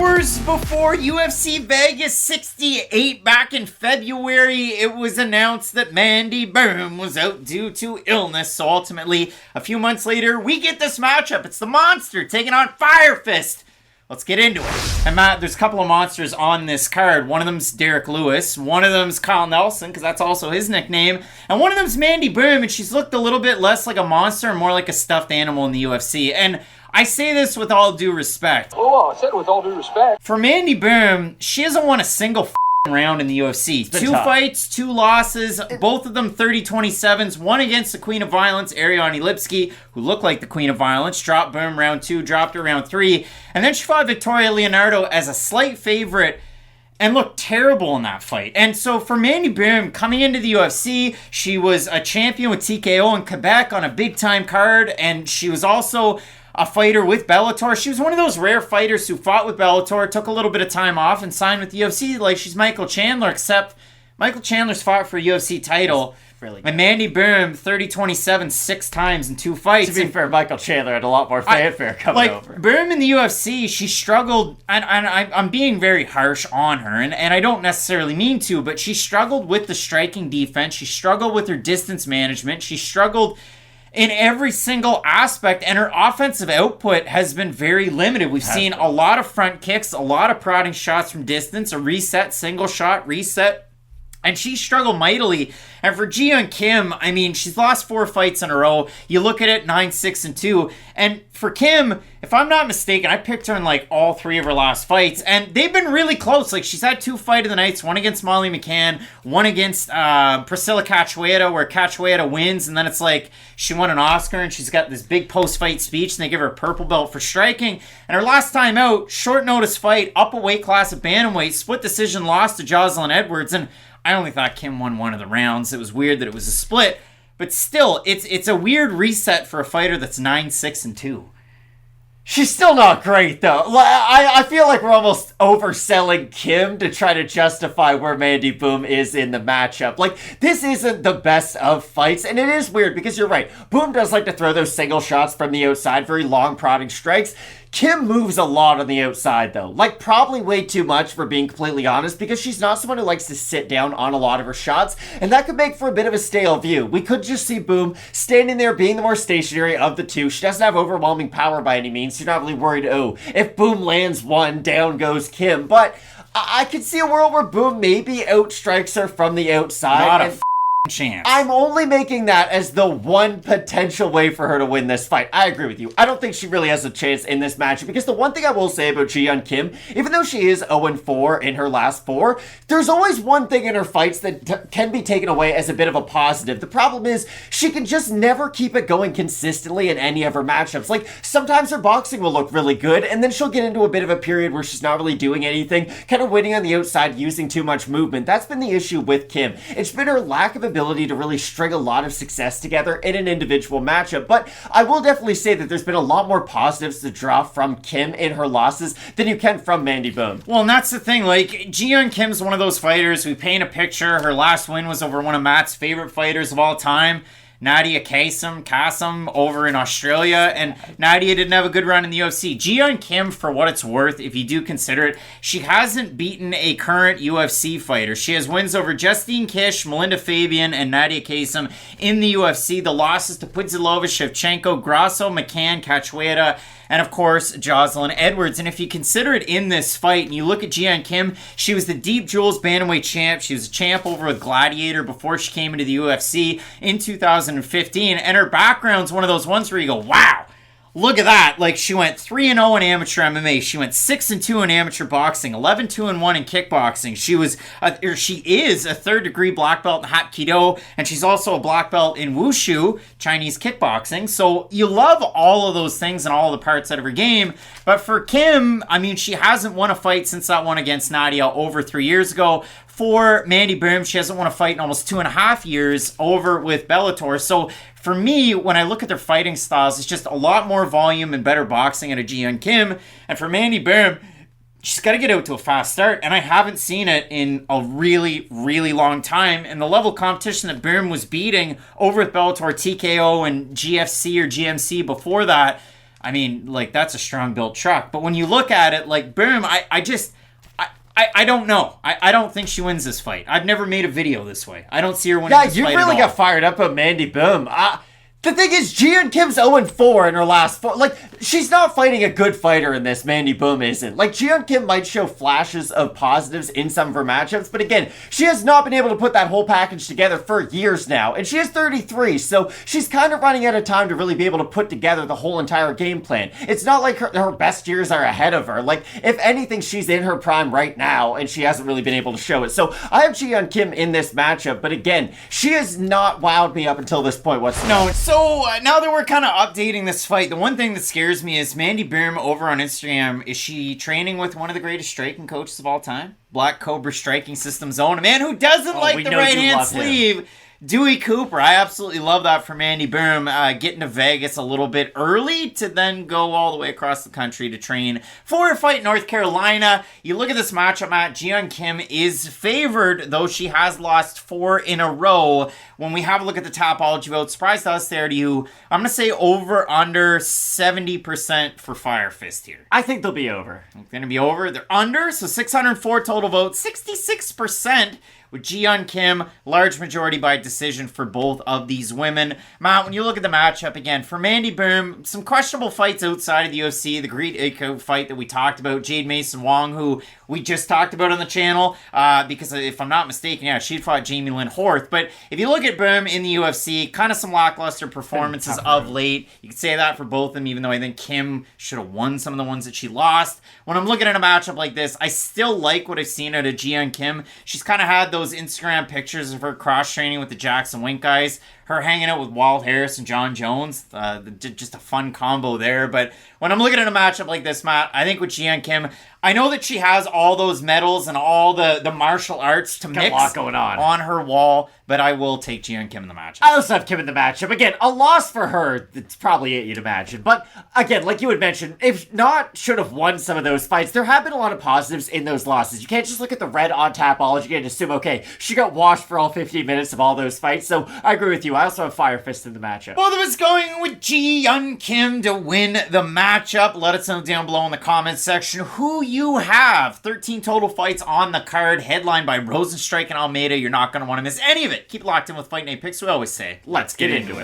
Hours before UFC Vegas 68 back in February, it was announced that Mandy Bohm was out due to illness. So ultimately, a few months later, we get this matchup. It's the Monster taking on Fire Fist. Let's get into it. And Matt, there's a couple of monsters on this card. One of them's Derek Lewis. One of them's Kyle Nelson, because that's also his nickname. And one of them's Mandy Bohm, and she's looked a little bit less like a monster and more like a stuffed animal in the UFC. And I say this with all due respect. Oh, I said it with all due respect. For Mandy Bohm, she hasn't won a single round in the UFC. Two fights, 2 losses, both of them 30-27s. One against the Queen of Violence, Ariane Lipski, who looked like the Queen of Violence, dropped Bohm round 2, dropped her round 3, and then she fought Victoria Leonardo as a slight favorite and looked terrible in that fight. And so for Mandy Bohm, coming into the UFC, she was a champion with TKO in Quebec on a big-time card, and she was also a fighter with Bellator. She was one of those rare fighters who fought with Bellator, took a little bit of time off, and signed with the UFC like she's Michael Chandler, except Michael Chandler's fought for a UFC title. Really and Mandy Bohm, 30-27, 6 times in 2 fights. To be fair, Michael Chandler had a lot more fanfare coming over. Bohm in the UFC, she struggled, and I'm being very harsh on her, and I don't necessarily mean to, but she struggled with the striking defense. She struggled with her distance management. She struggled in every single aspect, and her offensive output has been very limited. We've seen a lot of front kicks, a lot of prodding shots from distance, a reset, single shot, reset, and she struggled mightily. And for Yeon Kim, I mean, she's lost 4 fights in a row. You look at it, 9-6-2. And for Kim, if I'm not mistaken, I picked her in like all 3 of her last fights, and they've been really close. Like, she's had 2 fight of the nights, one against Molly McCann, one against Priscilla Cachoeira, where Cachoeira wins, and then it's like she won an Oscar, and she's got this big post-fight speech, and they give her a purple belt for striking. And her last time out, short notice fight, up a weight class at bantamweight, split decision, lost to Jocelyn Edwards, and I only thought Kim won one of the rounds. It was weird that it was a split, but still, it's a weird reset for a fighter that's 9-6-2. She's still not great, though. I feel like we're almost overselling Kim to try to justify where Mandy Bohm is in the matchup. Like, this isn't the best of fights, and it is weird because you're right. Bohm does like to throw those single shots from the outside, very long prodding strikes. Kim moves a lot on the outside, though. Like, probably way too much, for being completely honest, because she's not someone who likes to sit down on a lot of her shots, and that could make for a bit of a stale view. We could just see Bohm standing there being the more stationary of the two. She doesn't have overwhelming power by any means, so you're not really worried, oh, if Bohm lands one, down goes Kim. But I could see a world where Bohm maybe outstrikes her from the outside. Not a chance. I'm only making that as the one potential way for her to win this fight. I agree with you. I don't think she really has a chance in this match, because the one thing I will say about Yeon Kim, even though she is 0-4 in her last 4, there's always one thing in her fights that can be taken away as a bit of a positive. The problem is she can just never keep it going consistently in any of her matchups. Like, sometimes her boxing will look really good, and then she'll get into a bit of a period where she's not really doing anything, kind of winning on the outside, using too much movement. That's been the issue with Kim. It's been her lack of ability to really string a lot of success together in an individual matchup. But I will definitely say that there's been a lot more positives to draw from Kim in her losses than you can from Mandy Bohm. Well, and that's the thing. Like, Yeon Kim's one of those fighters. We paint a picture. Her last win was over one of Matt's favorite fighters of all time, Nadia Kassem over in Australia, and Nadia didn't have a good run in the UFC. Yeon Kim, for what it's worth, if you do consider it, she hasn't beaten a current UFC fighter. She has wins over Justine Kish, Melinda Fabian, and Nadia Kassem in the UFC. The losses to Pudzilova, Shevchenko, Grasso, McCann, Cachoeira, and of course, Jocelyn Edwards. And if you consider it in this fight, and you look at Yeon Kim, she was the Deep Jewels Bantamweight champ. She was a champ over with Gladiator before she came into the UFC in 2015. And her background's one of those ones where you go, wow, look at that. Like, she went 3-0 in amateur MMA. She went 6-2 in amateur boxing, 11-2-1 in kickboxing. She is a third-degree black belt in Hapkido, and she's also a black belt in Wushu, Chinese kickboxing. So you love all of those things and all the parts out of her game. But for Kim, I mean, she hasn't won a fight since that one against Nadia over 3 years ago. For Mandy Bohm, she hasn't won a fight in almost 2.5 years over with Bellator. So for me, when I look at their fighting styles, it's just a lot more volume and better boxing out of Yeon Kim. And for Mandy Bohm, she's got to get out to a fast start, and I haven't seen it in a really, really long time. And the level of competition that Böhm was beating over with Bellator, TKO, and GFC or GMC before that, I mean, like, that's a strong-built truck. But when you look at it, like, Böhm, I don't know. I don't think she wins this fight. I've never made a video this way. I don't see her winning this fight you really at all. got fired up about Mandy Bohm. The thing is, Yeon Kim's 0-4 in her last 4. Like, she's not fighting a good fighter in this. Mandy Bohm isn't. Like, Yeon Kim might show flashes of positives in some of her matchups, but again, she has not been able to put that whole package together for years now, and she is 33, so she's kind of running out of time to really be able to put together the whole entire game plan. It's not like her best years are ahead of her. Like, if anything, she's in her prime right now, and she hasn't really been able to show it. So, I have Yeon Kim in this matchup, but again, she has not wowed me up until this point whatsoever. No, so now that we're kind of updating this fight, the one thing that scares me is Mandy Bohm over on Instagram. Is she training with one of the greatest striking coaches of all time? Black Cobra Striking System Zone. A man who doesn't like the right-hand sleeve. Dewey Cooper. I absolutely love that for Mandy Bohm. Getting to Vegas a little bit early to then go all the way across the country to train for a fight in North Carolina. You look at this matchup, Matt. Yeon Kim is favored, though she has lost 4 in a row. When we have a look at the Topology vote, surprise to us there to you. I'm going to say over under 70% for Fire Fist here. I think they'll be over. It's going to be over. They're under, so 604 total votes, 66%. With Yeon Kim, large majority by decision for both of these women. Matt, when you look at the matchup again, for Mandy Bohm, some questionable fights outside of the UFC. The Great Echo fight that we talked about, Jade Mason Wong, who we just talked about on the channel, because if I'm not mistaken, yeah, she fought Jamie Lynn Horth. But if you look at Bohm in the UFC, kind of some lackluster performances of late. You could say that for both of them, even though I think Kim should have won some of the ones that she lost. When I'm looking at a matchup like this, I still like what I've seen out of Yeon Kim. She's kind of had those Instagram pictures of her cross-training with the Jackson Wink guys. Her hanging out with Walt Harris and John Jones. Just a fun combo there. But when I'm looking at a matchup like this, Matt, I think with Yeon Kim, I know that she has all those medals and all the martial arts to mix a lot going on her wall, but I will take Yeon Kim in the matchup. I also have Kim in the matchup. Again, a loss for her, that's probably it, you'd imagine. But again, like you had mentioned, if not should have won some of those fights, there have been a lot of positives in those losses. You can't just look at the red on Tapology and assume, okay, she got washed for all 15 minutes of all those fights. So I agree with you. I also have Fire Fist in the matchup. Both of us going with Yeon Kim to win the matchup. Let us know down below in the comments section who you have. 13 total fights on the card, headlined by Rozenstruik and Almeida. You're not going to want to miss any of it. Keep locked in with Fight Night Picks. We always say, let's get into it.